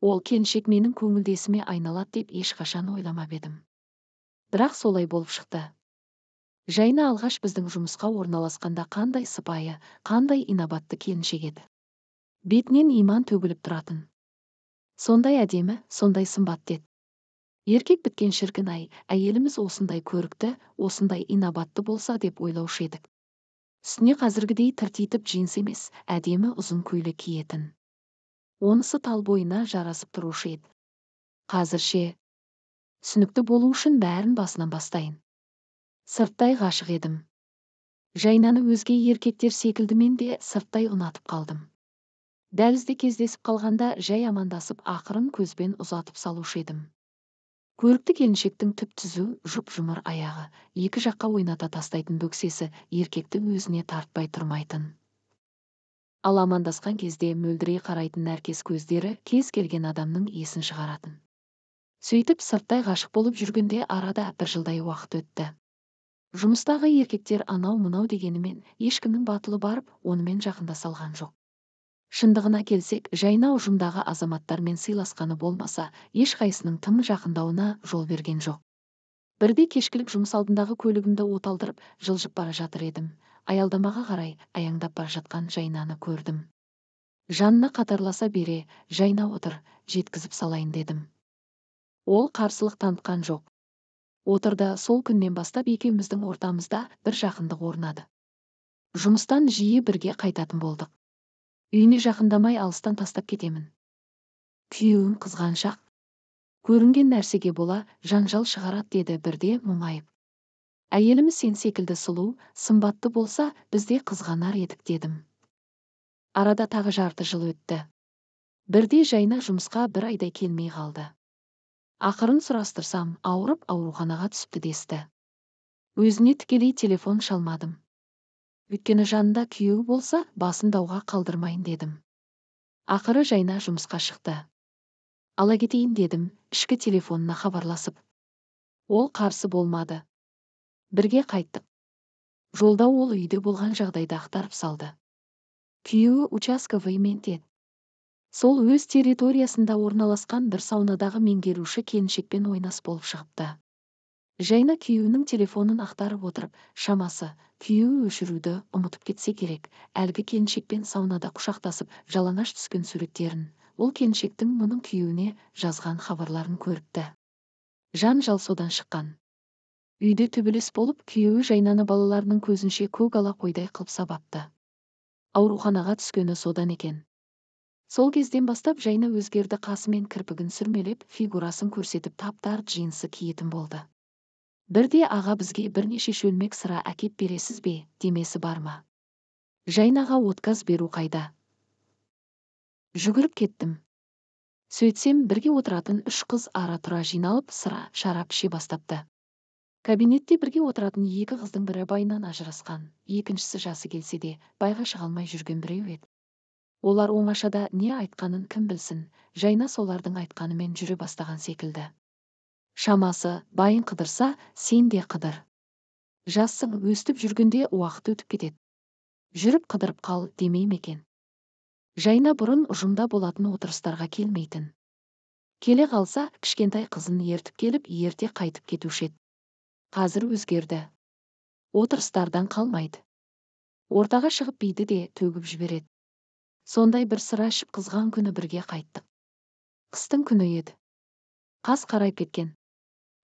Ол келіншек менің көңілдесіме айналады деп ешқашан ойламап едім. Бірақ солай болып шықты. Жайна алғаш біздің жұмысқа орналасқанда қандай сыпайы, қандай инабатты келіншек еді. Бетінен иман төгіліп тұратын. Сондай әдемі, сондай сымбатты еді. Еркек біткен шіркін-ай, әйеліміз осындай көрікті, осындай инабатты болса деп ойлаушы едік. Үстіне қазіргідей тыртитып джинс емес, әдемі ұзын көйлек киетін. Онысы тал бойына жарасып тұрушы еді. Қазірше, түсінікті болу үшін бәрін басынан бастайын. Сырттай ғашық едім. Жайнаны өзге еркектер секілді мен де сырттай ұнатып қалдым. Дәлізде кездесіп қалғанда жай амандасып ақырын көзбен ұзатып салушы едім. Көрікті келіншектің түп-түзу, жұп-жұмыр аяғы, екі жаққа ойната тастайтын бөксесі еркекті өзіне тартпай тұрмайтын. Ал амандасқан кезде мөлдірей қарайтын нәркес көздері кез келген адамның есін шығаратын. Сөйтіп сырттай ғашық болып жүргенде арада бір жылдай уақыт өтті. Жұмыстағы еркектер анау-мынау дегенімен ешкімнің батылы барып, онымен жақындаса алған жоқ. Шындығына келсек, Жайна ұжымдағы азаматтармен сыйласқаны болмаса, ешқайсының тым жақындауына жол берген жоқ. Бірде кешкілік жұмыс алдындағы көлігімді оталдырып, жылжып бара жатыр едім. Аялдамаға қарай аяңдап бара жатқан Жайнаны көрдім. Жанына қатарласа бере, Жайна отыр, жеткізіп салайын дедім. Ол қарсылық танытқан жоқ. Отырда сол күннен бастап екеуміздің ортамызда бір жақындық орнады. Жұмыстан жиі бірге қайтатын болдық. Үйіне жақындамай алыстан тастап кетемін. Күйеуім қызғаншақ. Көрінген нәрсеге бола жанжал шығарат деді бірде мұңайып. Әйеліміз сен секілді сұлу, сымбатты болса, бізде қызғанар едік дедім. Арада тағы жарты жыл өтті. Бірде Жайна жұмысқа бір айдай келмей қалды. Ақырын сұрастырсам, ауырып ауруханаға түсіпті десті. Өзіне тікелей телефон шалмадым. Өйткені жанында күйеуі болса, басын дауға қалдырмайын дедім. Ақыры Жайна жұмысқа шықты. Ала кетейін дедім, ішкі телефонына хабарласып. Ол қарсы болмады. Бірге қайттық. Жолда ол үйде болған жағдайды ақтарып салды. Күйеуі участковый ментет. Сол өз территориясында орналасқан бір саунадағы меңгеруші келіншекпен ойнас болып шығыпты. Жайна күйеуінің телефонын ақтарып отырып, шамасы, күйеуі өшіруді ұмытып кетсе керек, әлгі келіншекпен саунада құшақтасып, жалаңаш түскен суреттерін, ол келіншектің мұның күйеуіне жазған хабарларын көріпті. Жанжал содан шыққан. Үйде төбелес болып, күйеуі Жайнаны балаларының көзінше көк ала қойдай қылып сабапты. Ауруханаға түскені содан екен. Сол кезден бастап Жайна өзгерді, қасымен кірпігін сүрмелеп, фигурасын көрсетіп таптар джинсы киетін болды. Бірде аға бізге бірнеше шөлмек сыра әкеп бересіз бе, демесі бар ма? Жайнаға отказ беру қайда? Жүгіріп кеттім. Сөйтсем, бірге отыратын 3 қыз ара-тұра жиналып сыра, шарап іше бастапты. Кабинетте бірге отыратын 2 қыздың бірі байынан ажырасқан, екіншісі жасы келсе де, байға шыға алмай жүрген біреу еді. Олар оңашада не айтқанын кім білсін, Жайна солардың айтқанымен жүре бастаған секілді. Шамасы, байын қыдырса, сен де қыдыр. Жассың, өстіп жүргенде уақыт өтіп кетеді. Жүріп қыдырып қал демей ме екен? Жайна бұрын ұжымда болатын отырыстарға келмейтін. Келе қалса, кішкентай қызын ертіп келіп, ерте қайтып кетуші еді. Қазір өзгерді. Отырыстардан қалмайды. Ортаға шығып биді де төгіп жібереді. Сондай бір сыра ішіп қызған күні бірге қайттық. Қыстың күні еді. Қас қарайып кеткен.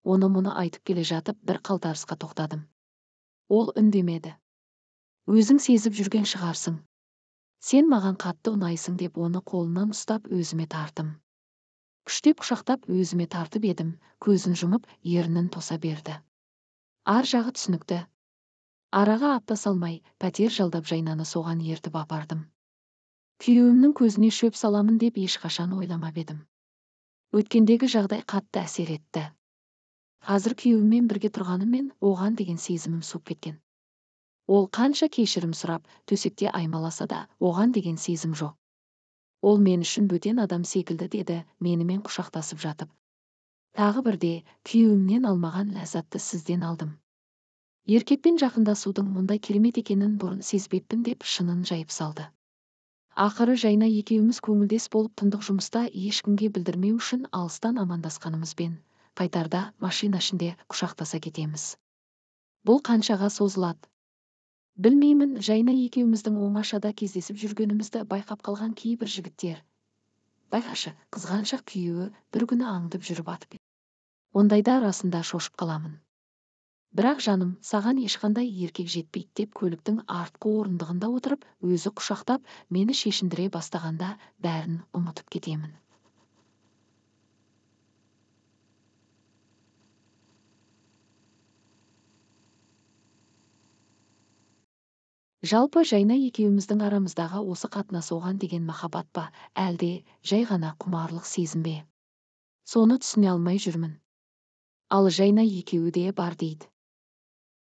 Оны-мұны айтып келе жатып бір қалтарысқа тоқтадым. Ол үндемеді. Өзің сезіп жүрген шығарсың. Сен маған қатты ұнайсың деп оны қолынан ұстап өзіме тартым. Күштеп құшақтап өзіме тартып едім, көзін жұмып ерінін тоса берді. Ар жағы түсінікті. Араға апта салмай, пәтер жалдап Жайнаны соған ертіп апардым. Күйеуімнің көзіне шөп саламын деп ешқашан ойламап едім. Өткендегі жағдай қатты әсер етті. Қазір күйеуіммен бірге тұрғаныммен оған деген сезімім суып кеткен. Ол қанша кешірім сұрап, төсекте аймаласа да, оған деген сезім жоқ. Ол мен үшін бөтен адам секілді деді, менімен құшақтасып жатып. Тағы бірде, күйеуімнен алмаған ләззатты сізден алдым. Еркекпен жақындасудың мұндай керемет екенін бұрын сезбеппін деп шынын жайып салды. Ақыры Жайна екеуміз көңілдес болып түндік жұмыста ешкімге білдірмеу үшін алыстан амандасқанымызбен қайтарда машина ішінде құшақтаса кетеміз. Бұл қаншаға созылады? Білмеймін, Жайна екеуміздің оңашада кездесіп жүргенімізді байқап қалған кейбір жігіттер. Байқашы, қызғаншақ күйеуі бір күні аңдып жүріп атып. Ондайда расында шошып қаламын. Бірақ жаным, саған ешқандай еркек жетпейді деп көліктің артқы орындығында отырып, өзі құшақтап, мені шешіндіре бастағанда бәрін ұмытып кетемін. Жалпы Жайна екеуміздің арамыздағы осы қатынас оған деген махаббат па, әлде жай ғана құмарлық сезім бе? Соны түсіне алмай жүрмін. Ал Жайна екеуі де бар дейді.